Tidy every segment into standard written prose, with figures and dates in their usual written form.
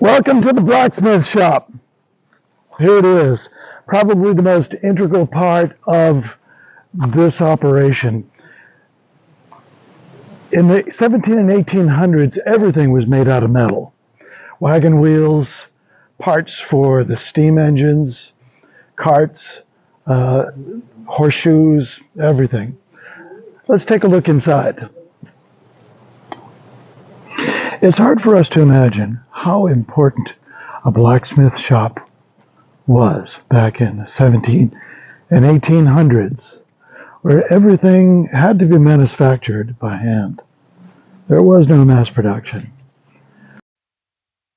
Welcome to the Blacksmith Shop. Here it is, probably the most integral part of this operation. In the 17 and 1800s, everything was made out of metal. Wagon wheels, parts for the steam engines, carts, horseshoes, everything. Let's take a look inside. It's hard for us to imagine how important a blacksmith shop was back in the 17 and 1800s, where everything had to be manufactured by hand. There was no mass production.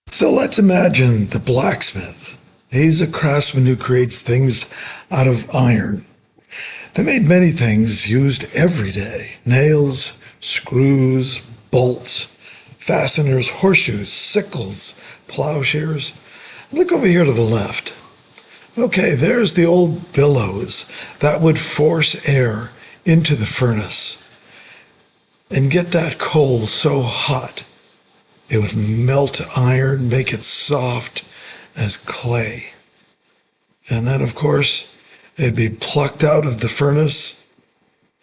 So let's imagine the blacksmith. He's a craftsman who creates things out of iron. They made many things used every day: nails, screws, bolts, fasteners, horseshoes, sickles, plowshares. Look over here to the left. Okay, there's the old bellows that would force air into the furnace and get that coal so hot it would melt iron, make it soft as clay. And then, of course, it'd be plucked out of the furnace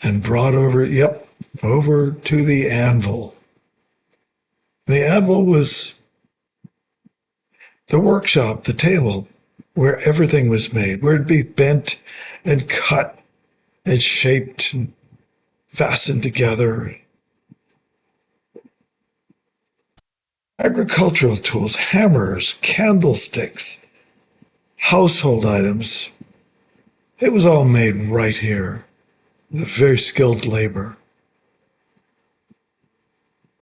and brought over to the anvil. The anvil was the workshop, the table, where everything was made, where it'd be bent and cut and shaped and fastened together. Agricultural tools, hammers, candlesticks, household items. It was all made right here with very skilled labor.